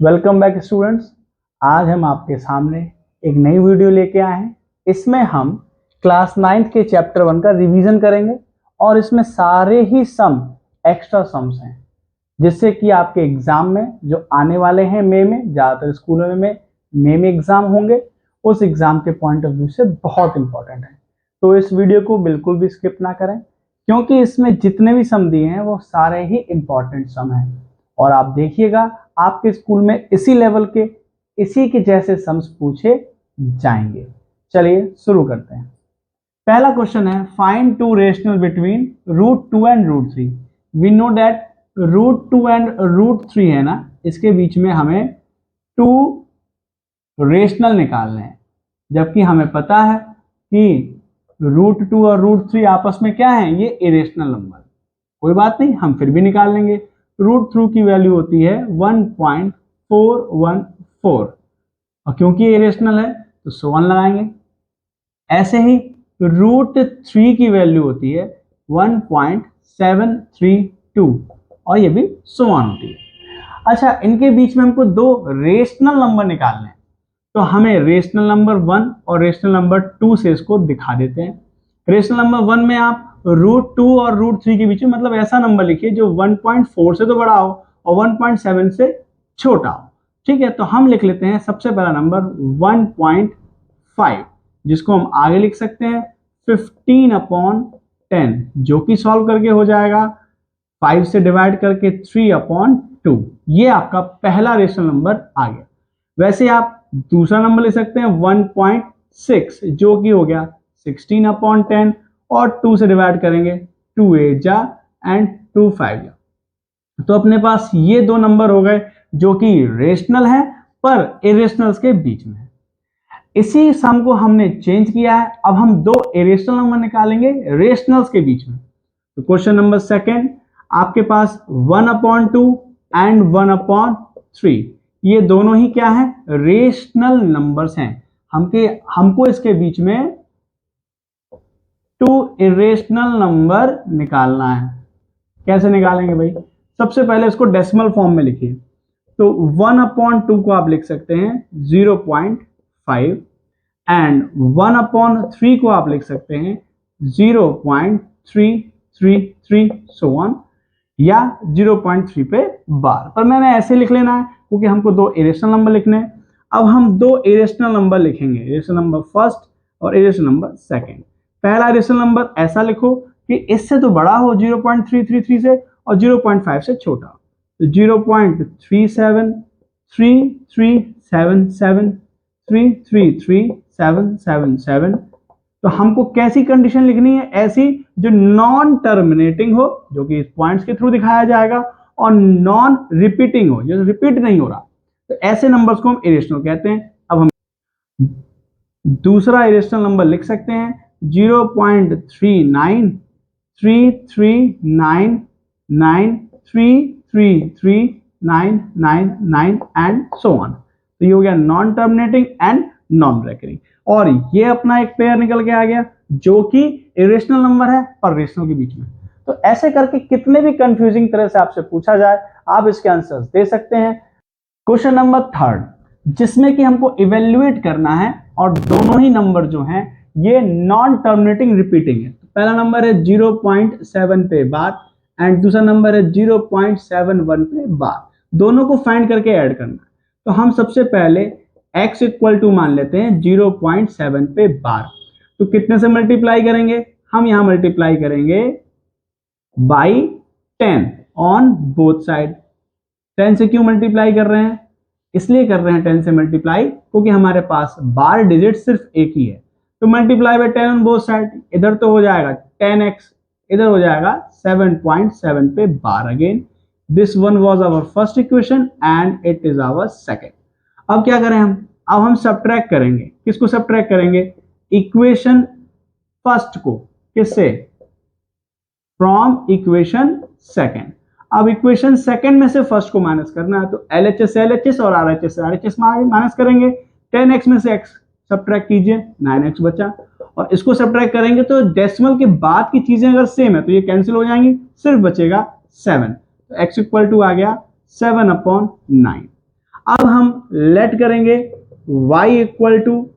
Welcome back students. आज हम आपके सामने एक नई वीडियो लेके आए हैं। इसमें हम क्लास 9th के चैप्टर 1 का रिवीजन करेंगे और इसमें सारे ही सम एक्स्ट्रा सम्स हैं, जिससे कि आपके एग्जाम में जो आने वाले हैं मई में, ज़्यादातर स्कूलों में मई में एग्जाम होंगे, उस एग्जाम के पॉइंट ऑफ व्यू से बहुत इंपॉर्टेंट है। तो इस वीडियो को बिल्कुल भी स्किप ना करें, क्योंकि इसमें जितने भी सम दिए हैं वो सारे ही इंपॉर्टेंट सम हैं और आप देखिएगा आपके स्कूल में इसी लेवल के इसी के जैसे सम्स पूछे जाएंगे। चलिए शुरू करते हैं। पहला क्वेश्चन है, find to rational between √2 and √3। We know that √2 and √3 है ना, इसके बीच में हमें 2 रेशनल निकालने हैं, जबकि हमें पता है कि √2 और √3 आपस में क्या है, ये इरेशनल नंबर। कोई बात नहीं, हम फिर भी निकाल लेंगे। √3 की वैल्यू होती है 1.414 और क्योंकि इरेशनल है तो 1 लगाएंगे। ऐसे ही √3 की वैल्यू होती है 1.732 और ये भी 1 होती है। अच्छा, इनके बीच में हमको 2 रेशनल नंबर निकालने हैं, तो हमें रेशनल नंबर 1 और रेशनल नंबर 2 से इसको दिखा देते हैं। रेशनल नंबर 1 में आप √2 और √3 के बीच में मतलब ऐसा नंबर लिखिए जो 1.4 से तो बड़ा हो और 1.7 से छोटा हो। ठीक है, तो हम लिख लेते हैं सबसे पहला नंबर 1.5, जिसको हम आगे लिख सकते हैं 15/10, जो कि सॉल्व करके हो जाएगा 5 से डिवाइड करके 3/2। ये आपका पहला रेशनल नंबर आ गया। वैसे आप दूसरा नंबर ले सकते हैं 1.6, जो कि हो गया 16/10 और 2 से डिवाइड करेंगे 2 8 जा एंड 2 5 जा। तो अपने पास ये 2 नंबर हो गए जो कि रेशनल है पर इरेशनल्स के बीच में है। इसी सम को हमने चेंज किया है, अब हम 2 इरेशनल नंबर निकालेंगे रेशनल्स के बीच में। तो क्वेश्चन नंबर सेकंड, आपके पास 1/2 एंड 1/3, ये दोनों ही क्या है, रेशनल नंबर्स हैं। हमको इसके बीच में 2 इरेशनल नंबर निकालना है। कैसे निकालेंगे भाई? सबसे पहले इसको डेसिमल फॉर्म में लिखिए। तो 1/2 को आप लिख सकते हैं 0.5 एंड 1/3 को आप लिख सकते हैं 0.333 so on, या 0.3 पे बार। पर मैंने ऐसे लिख लेना है क्योंकि हमको 2 इरेशनल नंबर लिखने हैं। अब हम 2 इरेशनल नंबर लिखेंगे, इरेशनल नंबर फर्स्ट और इरेशनल नंबर सेकंड। पहला इरेशनल नंबर ऐसा लिखो कि इससे तो बड़ा हो 0.333 से और 0.5 से छोटा। तो 0.37337733777। तो हमको कैसी कंडीशन लिखनी है? ऐसी जो नॉन टर्मिनेटिंग हो, जो कि इस पॉइंट्स के थ्रू दिखाया जाएगा, और नॉन रिपीटिंग हो, जो रिपीट नहीं हो रहा। तो ऐसे नंबर्स को हम इरेशनल कहते हैं। अब हम दूसरा इरेशनल नंबर लिख सकते हैं 0.393399333999 एंड सो ऑन। तो ये हो गया non terminating and non recurring, और ये अपना एक पेयर निकल के आ गया जो कि इरेशनल नंबर है पर रेशनल के बीच में। तो ऐसे करके कितने भी कंफ्यूजिंग तरह से आपसे पूछा जाए, आप इसके आंसर्स दे सकते हैं। क्वेश्चन नंबर थर्ड, जिसमें कि हमको इवेल्युएट करना है और दोनों ही नंबर जो हैं ये नॉन टर्मिनेटिंग रिपीटिंग है। तो पहला नंबर है 0.7 पे बार एंड दूसरा नंबर है 0.71 पे बार। दोनों को फाइंड करके ऐड करना है। तो हम सबसे पहले x इक्वल टू मान लेते हैं 0.7 पे बार। तो कितने से मल्टीप्लाई करेंगे? हम यहां मल्टीप्लाई करेंगे बाई 10 ऑन बोथ साइड। 10 से क्यों मल्टीप्लाई कर रहे हैं? इसलिए कर रहे हैं 10 से मल्टीप्लाई क्योंकि हमारे पास बार डिजिट सिर्फ एक ही है। तो multiply by 10 on both side, इधर तो हो जाएगा 10x, इधर हो जाएगा 7.7 पे बार again. This one was our first equation and it is our second. अब क्या करें हम? अब हम सब्ट्रैक्ट करेंगे। किसको सब्ट्रैक्ट करेंगे? इक्वेशन फर्स्ट को। किससे? From equation second. अब इक्वेशन सेकंड में से फर्स्ट को माइनस करना है, तो LHS से LHS और RHS से RHS माइनस करेंगे। 10x में से x सब्ट्रैक्ट कीजिए, 9x बचा, और इसको सब्ट्रैक्ट करेंगे तो डेसिमल के बाद की चीजें अगर सेम है तो ये कैंसिल हो जाएंगी, सिर्फ बचेगा 7। तो x इक्वल टू आ गया 7/9। अब हम लेट करेंगे y इक्वल टू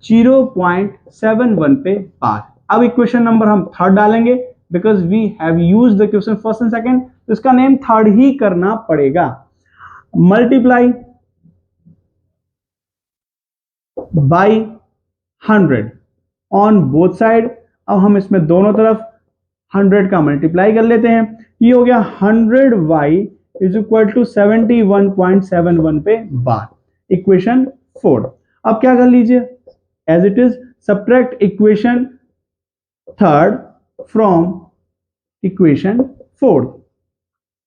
0.71 पे बार। अब इक्वेशन नंबर हम थर्ड डालेंगे because we have used the question first and second, तो इसका नेम थर्ड ही करना पड़ेगा। Multiply by 100 on both side. अब हम इसमें दोनों तरफ 100 का मल्टीप्लाई कर लेते हैं। ये हो गया 100y इज इक्वल टू 71.71 पे बार, इक्वेशन 4। अब क्या कर लीजिए, as it is subtract equation third from equation 4।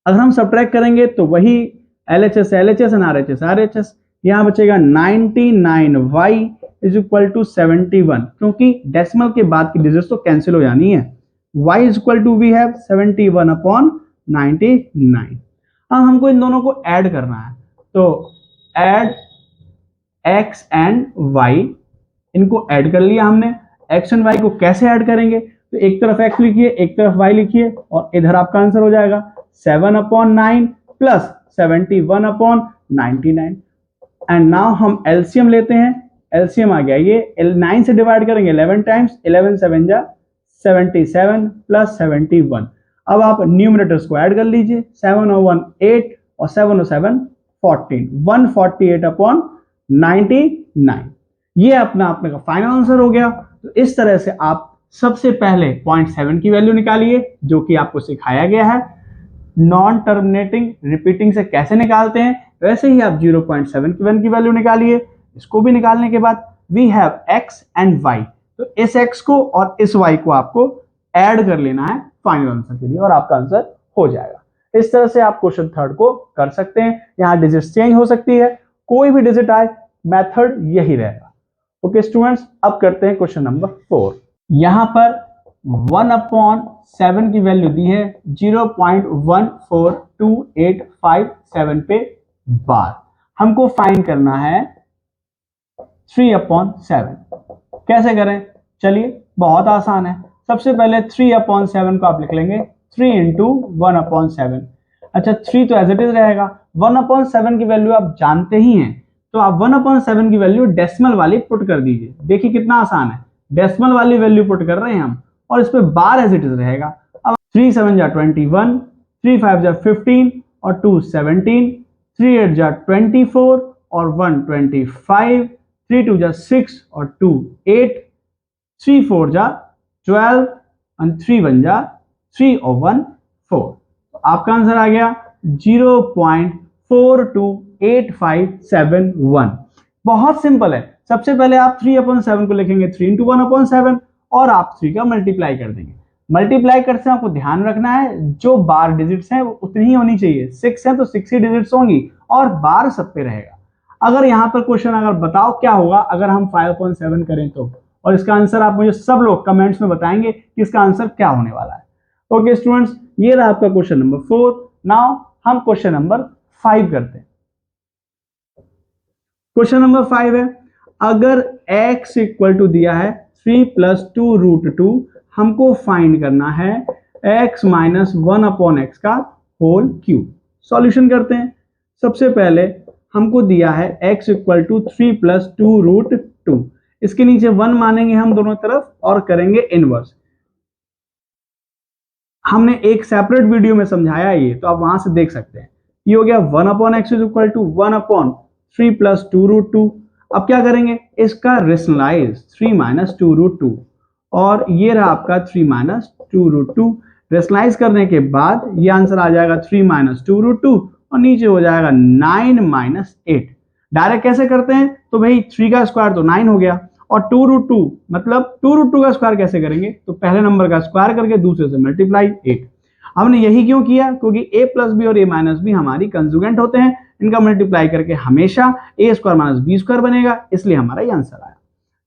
अगर हम सब्ट्रैक्ट करेंगे तो वही LHS LHS and RHS RHS, यहां बचेगा 99y इज इक्वल टू 71, क्योंकि डेसिमल के बाद की डिजिट्स तो कैंसिल हो जानी है। y is equal to we have 71 upon 99। अब हमको इन दोनों को ऐड करना है, तो ऐड x एंड y, इनको ऐड कर लिया हमने। x एंड y को कैसे ऐड करेंगे, तो एक तरफ x लिखिए एक तरफ y लिखिए और इधर आपका आंसर हो जाएगा 7 upon 9 plus 71 upon 99। And now हम एलसीएम लेते हैं, एलसीएम आ गया ये 9 से डिवाइड करेंगे 11 टाइम्स, 11 7 जा 77 प्लस 71। अब आप न्यूमरेटर्स को ऐड कर लीजिए, 7 और 1 8 और 7 और 7 14, 148 अपॉन 99। ये अपना आपने का फाइनल आंसर हो गया। तो इस तरह से आप सबसे पहले 0.7 की वैल्यू निकालिए, जो कि आपको सिखाया गया है। नॉन टर्मिनेटिंग रिपीटिंग से कैसे निकालते हैं, वैसे ही आप 0.7 की वैल्यू निकालिए। इसको भी निकालने के बाद we have x and y, तो इस x को और इस y को आपको ऐड कर लेना है फाइनल आंसर के लिए और आपका आंसर हो जाएगा। इस तरह से आप क्वेश्चन थर्ड को कर सकते हैं। यहाँ डिजिट चेंज हो सकती है, कोई भी डिजिट आए मेथड यही रहेगा। ओके स्टूडेंट्स, अब करते हैं क्वेश्चन नंबर 4। यहां पर 1/7 की वैल्यू दी है 0.142857 पे बार। हमको फाइंड करना है 3/7। कैसे करें, चलिए बहुत आसान है। सबसे पहले 3/7 को आप लिख लेंगे 3 इंटू 1/7। अच्छा 3 तो एज इट इज रहेगा, 1/7 की वैल्यू आप जानते ही हैं, तो आप 1/7 की वैल्यू डेसिमल वाली पुट कर दीजिए। देखिए कितना आसान है, डेसिमल वाली वैल्यू पुट कर रहे हैं हम और इस पे बार एज इट इज रहेगा। अब 3 7 जा 21, 3 5 जा 15 और 2 17, 3 8 जा 24 और 1 25, 3 2 जा 6 और 2 8, 3 4 जा 12 और 3 1 जा 3 और 1 4। आपका आंसर आ गया 0.428571। बहुत सिंपल है। सबसे पहले आप 3/7 को लिखेंगे 3 इंटू 1/7 और आप 3 का मल्टीप्लाई कर देंगे। मल्टीप्लाई करते समय आपको ध्यान रखना है जो बार डिजिट्स हैं वो उतनी ही होनी चाहिए। 6 है तो 6 ही डिजिट्स होंगी और बार सब पे रहेगा। अगर यहाँ पर क्वेश्चन अगर बताओ क्या होगा अगर हम 5/7 करें तो, और इसका आंसर आप मुझे सब लोग कमेंट्स में बताएंगे कि इसका आंसर क्या होने वाला है। ओके स्टूडेंट्स, ये रहा आपका क्वेश्चन नंबर 4। नाउ हम क्वेश्चन नंबर 5 करते हैं। क्वेश्चन नंबर 5 है, अगर x इक्वल टू दिया है 3 + 2√2, हमको फाइंड करना है x - 1/x का होल क्यूब। सॉल्यूशन करते हैं। सबसे पहले हमको दिया है x इक्वल टू 3 + 2√2, इसके नीचे 1 मानेंगे हम दोनों तरफ और करेंगे इनवर्स। हमने एक सेपरेट वीडियो में समझाया ये, तो आप वहां से देख सकते हैं। ये हो गया 1/x इज इक्वल टू 1/3 + 2√2। अब क्या करेंगे, इसका रेशनलाइज 3 - 2√2 और ये रहा आपका 3 - 2√2। रेशनलाइज करने के बाद ये आंसर आ जाएगा 3 - 2√2 और नीचे हो जाएगा 9 - 8। डायरेक्ट कैसे करते हैं, तो भाई 3 का स्क्वायर तो 9 हो गया और 2√2 मतलब 2√2 का स्क्वायर कैसे करेंगे, तो पहले नंबर का स्क्वायर करके दूसरे से मल्टीप्लाई 8। हमने यही क्यों किया, क्योंकि a + b और a - b हमारी कंजुगेंट होते हैं, इनका मल्टीप्लाई करके हमेशा a² - b² बनेगा, इसलिए हमारा ये आंसर आया।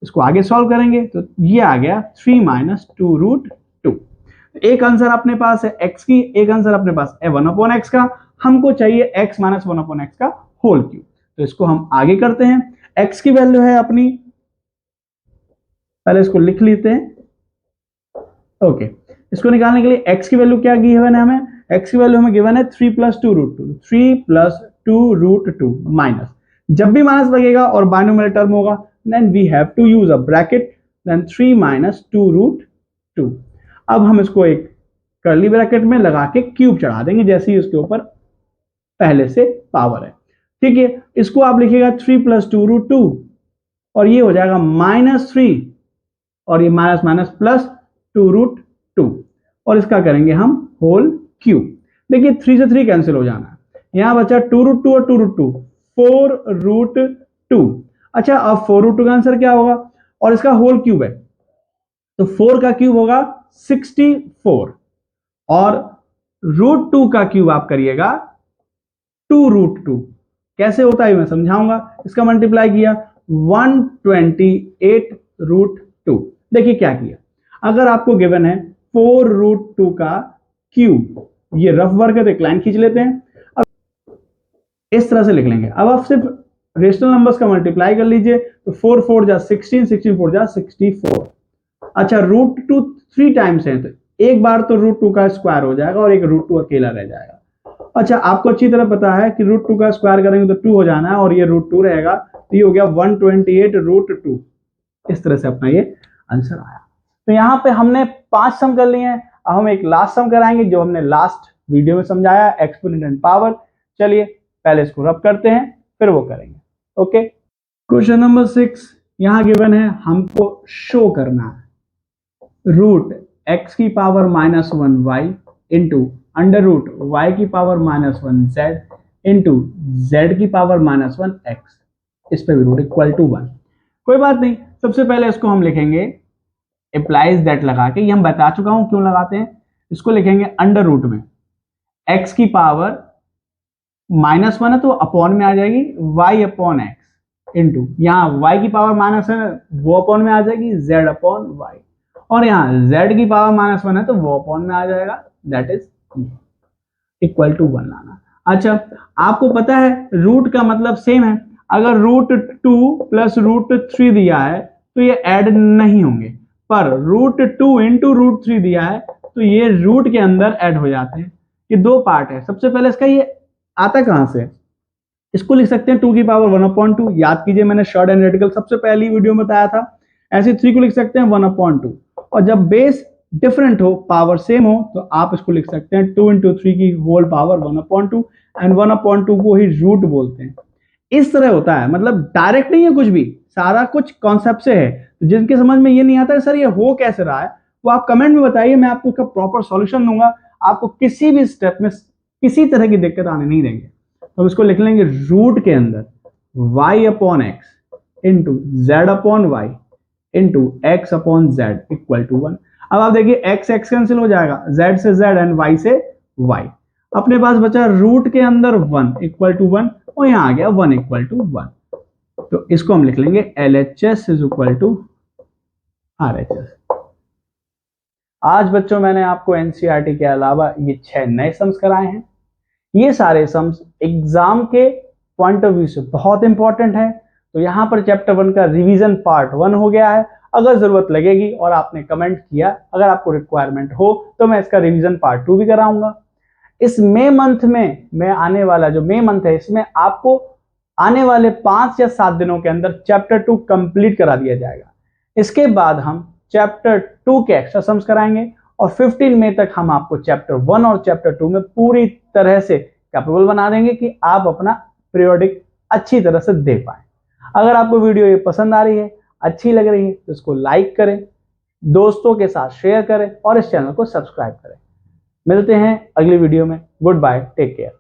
इसको आगे सॉल्व करेंगे तो ये आ गया 3 - 2√2। एक आंसर अपने पास है x की, एक आंसर अपने पास है 1/x का। हमको चाहिए x - 1/x का होल क्यूब, तो इसको हम आगे करते हैं। x की वैल्यू है अपनी, पहले इसको लिख लेते हैं। ओके, इसको निकालने के लिए x की वैल्यू क्या गिवन है हमें, x की वैल्यू हमें गिवन है 3 + 2√2। 3 + 2√2 माइनस, जब भी माइनस लगेगा और बाइनोमियल टर्म होगा then we have to use a bracket, then 3 minus 2√2। अब हम इसको एक कर्ली ब्रैकेट में लगा के क्यूब चढ़ा देंगे जैसे ही उसके ऊपर पहले से पावर है। ठीक है, इसको आप लिखिएगा 3 + 2√2 और ये हो जाएगा -3 और ये माइनस माइनस प्लस 2√2 और इसका करेंगे हम होल क्यूब। देखिए 3 से 3 कैंसिल हो जाना है, यहां बचा 2√2 और 2√2 4√2। अच्छा, अब 4√2 का आंसर क्या होगा और इसका होल क्यूब है तो 4 का क्यूब होगा 64 और √2 का क्यूब आप करिएगा 2√2। कैसे होता है मैं समझाऊंगा। इसका मल्टीप्लाई किया 128√2। देखिए क्या किया, अगर आपको गिवन है 4√2 का क्यूब, ये रफ वर्क है तो एक लाइन खींच लेते हैं, अब इस तरह से लिख लेंगे। अब आप सिर्फ रेशनल नंबर्स का मल्टीप्लाई कर लीजिए तो 4 4 जा 16, 16 4 जा 64। अच्छा, √2 3 टाइम्स है तो एक बार तो √2 का स्क्वायर हो जाएगा और एक √2 अकेला रह जाएगा। अच्छा, आपको अच्छी तरह पता है कि √2 का स्क्वायर करेंगे तो 2 हो जाना है और ये √2 रहेगा तो ये हो गया 128√2। इस तरह से अपना ये आंसर आया। तो यहाँ पे हमने 5 सम कर लिए हैं। अब हम एक लास्ट सम कराएंगे जो हमने लास्ट वीडियो में समझाया, एक्सपोनेंट एंड पावर। चलिए पहले इसको रब करते हैं फिर वो करेंगे। ओके, क्वेश्चन नंबर 6 यहाँ गिवन है, हमको शो करना है √x की पावर -1y इंटू √y की पावर -1z इंटू z की पावर -1x, इस पे भी रूट इक्वल टू 1। कोई बात नहीं, सबसे पहले इसको हम लिखेंगे इम्प्लाइज दैट लगा के, ये हम बता चुका हूं क्यों लगाते हैं। इसको लिखेंगे अंडर रूट में x की पावर -1 है तो अपॉन में आ जाएगी y अपॉन x इंटू यहाँ y की पावर माइनस है वो अपॉन में आ जाएगी z अपॉन y और यहाँ z की पावर -1 है तो वो अपॉन में आ जाएगा, दैट इज इक्वल टू 1 लाना। अच्छा, आपको पता है रूट का मतलब सेम है, अगर √2 + √3 दिया है तो ये ऐड नहीं होंगे, पर √2 इंटू √3 दिया है तो ये रूट के अंदर ऐड हो जाते हैं। ये दो पार्ट है। सबसे पहले इसका ये आता कहां से, इसको लिख सकते हैं 2 की पावर 1/2। याद कीजिए मैंने शॉर्ट एंड रेडिकल सबसे पहली वीडियो में बताया था। ऐसे 3 को लिख सकते हैं 1/2 और जब बेस डिफरेंट हो पावर सेम हो तो आप इसको लिख सकते हैं 2 × 3 की होल पावर 1/2 एंड 1/2 को ही रूट बोलते हैं। इस तरह होता है, मतलब डायरेक्ट नहीं है कुछ भी, सारा कुछ कॉन्सेप्ट से है। तो जिनके समझ में ये नहीं आता है सर ये हो कैसे रहा है, वो आप कमेंट में बताइए, मैं आपको उसका प्रॉपर सॉल्यूशन दूंगा। आपको किसी भी स्टेप में किसी तरह की दिक्कत आने नहीं देंगे। तो इसको लिख लेंगे रूट के अंदर y upon x into Z upon Y into X upon Z equal to 1। अब आप देखिए x x कैंसिल हो जाएगा, z से z एंड y से y। अपने पास बचा रूट के अंदर 1 इक्वल टू 1 और यहाँ आ गया 1 इक्वल टू 1। तो इसको हम लिख लेंगे LHS is equal to RHS। आज बच्चों मैंने आपको NCERT के अलावा ये 6 नए सम्स कराए हैं। ये सारे सम्स एग्जाम के पॉइंट ऑफ व्यू से बहुत इंपॉर्टेंट है। तो यहाँ पर चैप्टर 1 का रिवीजन पार्ट 1 हो गया है। अगर जरूरत लगेगी और आपने कमेंट किया, अगर आपको रिक्वायरमेंट हो तो मैं इसका रिवीजन पार्ट 2 भी कराऊंगा। इस मई मंथ में मैं आने वाला जो मई मंथ है इसमें आपको आने वाले 5 या 7 दिनों के अंदर चैप्टर 2 कंप्लीट करा दिया जाएगा। इसके बाद हम चैप्टर 2 के एक्स्ट्रा सम्स कराएंगे और 15 मई तक हम आपको चैप्टर 1 और चैप्टर 2 में पूरी तरह से कैपेबल बना देंगे कि आप अपना पीरियोडिक अच्छी तरह से दे पाए। अगर आपको वीडियो ये पसंद आ रही है, अच्छी लग रही है तो इसको लाइक करें, दोस्तों के साथ शेयर करें और इस चैनल को सब्सक्राइब करें। मिलते हैं अगली वीडियो में। Good bye, take care.